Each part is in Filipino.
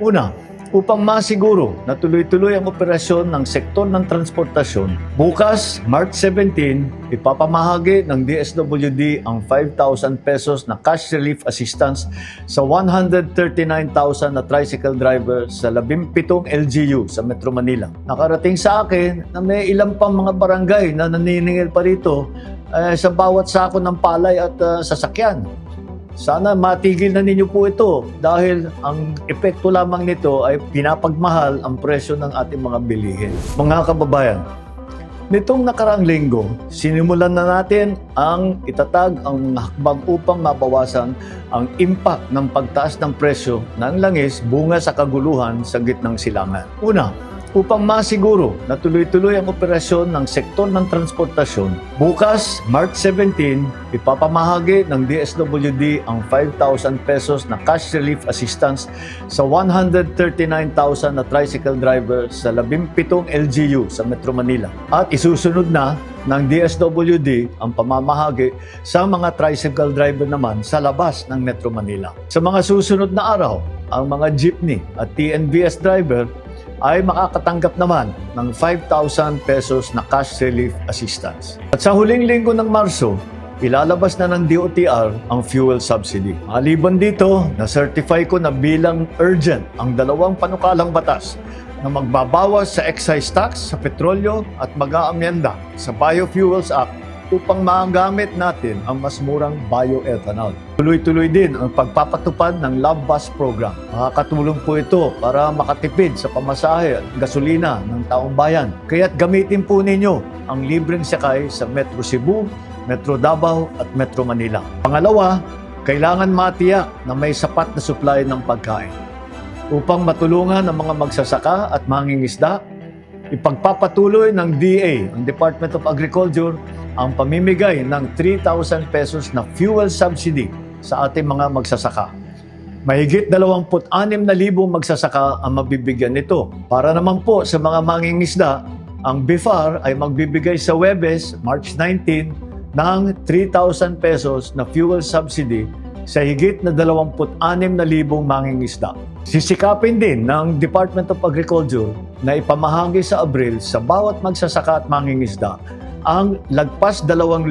Una, upang masiguro na tuloy-tuloy ang operasyon ng sektor ng transportasyon, bukas, March 17, ipapamahagi ng DSWD ang 5,000 pesos na cash relief assistance sa 139,000 na tricycle driver sa 17 LGU sa Metro Manila. Nakarating sa akin na may ilang pang mga barangay na naniningil pa rito sa bawat sako ng palay at sasakyan. Sana matigil na ninyo po ito dahil ang epekto lamang nito ay pinapagmahal ang presyo ng ating mga bilihin. Mga kababayan, nitong nakaraang linggo, sinimulan na natin ang itatag ang hakbang upang mabawasan ang impact ng pagtaas ng presyo ng langis bunga sa kaguluhan sa gitnang silangan. Una, upang masiguro na tuloy-tuloy ang operasyon ng sektor ng transportasyon, bukas, March 17, ipapamahagi ng DSWD ang 5,000 pesos na cash relief assistance sa 139,000 na tricycle driver sa 17 LGU sa Metro Manila. At isusunod na ng DSWD ang pamamahagi sa mga tricycle driver naman sa labas ng Metro Manila. Sa mga susunod na araw, ang mga jeepney at TNVS driver ay makakatanggap naman ng 5,000 pesos na cash relief assistance. At sa huling linggo ng Marso, ilalabas na ng DOTR ang fuel subsidy. Maliban dito, na-certify ko na bilang urgent ang dalawang panukalang batas na magbabawas sa excise tax sa petrolyo at mag-aamyenda sa Biofuels Act upang magamit natin ang mas murang bioethanol. Tuloy-tuloy din ang pagpapatupad ng Love Bus Program. Makakatulong po ito para makatipid sa pamasahe at gasolina ng taong bayan. Kaya't gamitin po ninyo ang libreng sakay sa Metro Cebu, Metro Davao at Metro Manila. Pangalawa, kailangan matiyak na may sapat na supply ng pagkain. Upang matulungan ang mga magsasaka at mangingisda, ipagpapatuloy ng DA, ang Department of Agriculture, ang pamimigay ng 3,000 pesos na fuel subsidy sa ating mga magsasaka. Mahigit 26,000 magsasaka ang mabibigyan nito. Para naman po sa mga mangingisda, ang BIFAR ay magbibigay sa Huwebes, March 19, ng 3,000 pesos na fuel subsidy sa higit na 26,000 mangingisda. Sisikapin din ng Department of Agriculture na ipamahagi sa Abril sa bawat magsasaka at mangingisda ang lagpas 2,000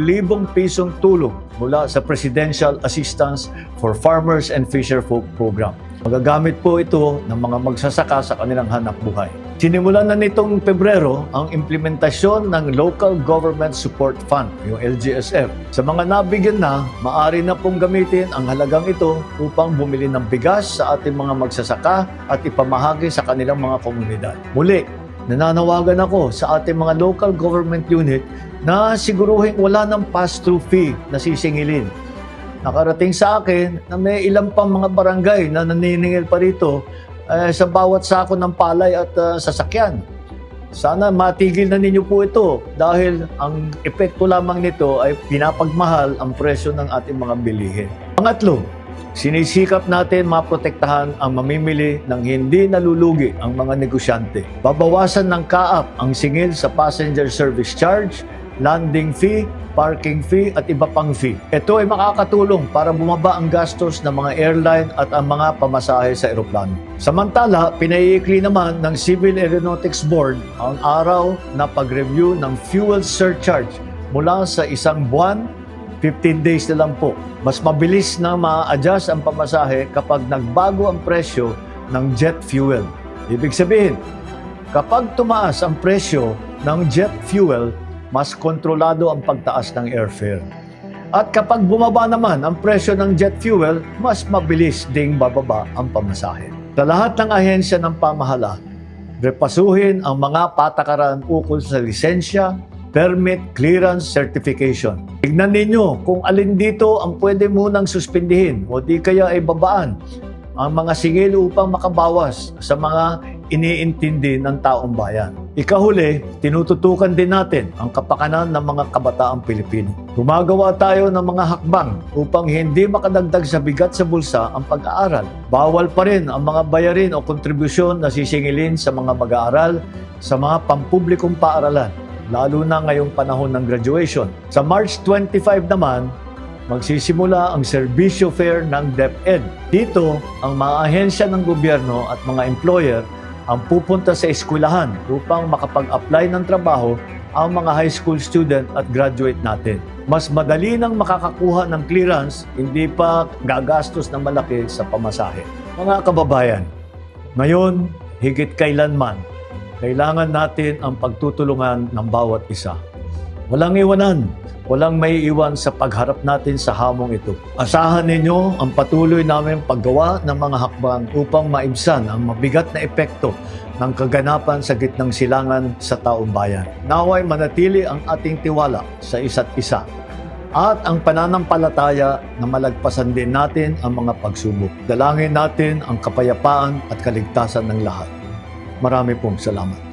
pisong tulong mula sa Presidential Assistance for Farmers and Fisherfolk Program. Magagamit po ito ng mga magsasaka sa kanilang hanap buhay. Sinimulan na nitong Pebrero ang implementasyon ng Local Government Support Fund, yung LGSF. Sa mga nabigyan na, maaari na pong gamitin ang halagang ito upang bumili ng bigas sa ating mga magsasaka at ipamahagi sa kanilang mga komunidad. Muli, nananawagan ako sa ating mga local government unit na siguruhin wala ng pass-through fee na sisingilin. Nakarating sa akin na may ilang pang mga barangay na naniningil pa rito sa bawat sako ng palay at sasakyan. Sana matigil na ninyo po ito dahil ang epekto lamang nito ay pinapagmahal ang presyo ng ating mga bilihin. Pangatlo, sinisikap natin maprotektahan ang mamimili ng hindi nalulugi ang mga negosyante. Babawasan ng kaap ang singil sa passenger service charge, landing fee, parking fee at iba pang fee. Ito ay makakatulong para bumaba ang gastos ng mga airline at ang mga pamasahe sa eroplano. Samantala, pinaiikli naman ng Civil Aeronautics Board ang araw na pag-review ng fuel surcharge mula sa 1 buwan, 15 days na lang po. Mas mabilis na ma-adjust ang pamasahe kapag nagbago ang presyo ng jet fuel. Ibig sabihin, kapag tumaas ang presyo ng jet fuel, mas kontrolado ang pagtaas ng airfare. At kapag bumaba naman ang presyo ng jet fuel, mas mabilis ding bababa ang pamasahe. Sa lahat ng ahensya ng pamahalaan, repasuhin ang mga patakaran ukol sa lisensya, permit, clearance, certification. Tignan ninyo kung alin dito ang pwede munang suspindihin o di kaya ay babaan ang mga singil upang makabawas sa mga iniintindi ng taong bayan. Ikahuli, tinututukan din natin ang kapakanan ng mga kabataang Pilipino. Gumagawa tayo ng mga hakbang upang hindi makadagdag sa bigat sa bulsa ang pag-aaral. Bawal pa rin ang mga bayarin o kontribusyon na sisingilin sa mga mag-aaral sa mga pampublikong paaralan, lalo na ngayong panahon ng graduation. Sa March 25 naman, magsisimula ang serbisyo fair ng DepEd. Dito, ang mga ahensya ng gobyerno at mga employer ang pupunta sa eskwelahan upang makapag-apply ng trabaho ang mga high school student at graduate natin. Mas madali nang makakakuha ng clearance, hindi pa gagastos ng malaki sa pamasahe. Mga kababayan, ngayon, higit kailanman, kailangan natin ang pagtutulungan ng bawat isa. Walang iwanan, walang maiiwan sa pagharap natin sa hamong ito. Asahan ninyo ang patuloy namin paggawa ng mga hakbang upang maibsan ang mabigat na epekto ng kaganapan sa gitnang silangan sa taong bayan. Naway manatili ang ating tiwala sa isa't isa at ang pananampalataya na malagpasan din natin ang mga pagsubok. Dalangin natin ang kapayapaan at kaligtasan ng lahat. Marami pong salamat.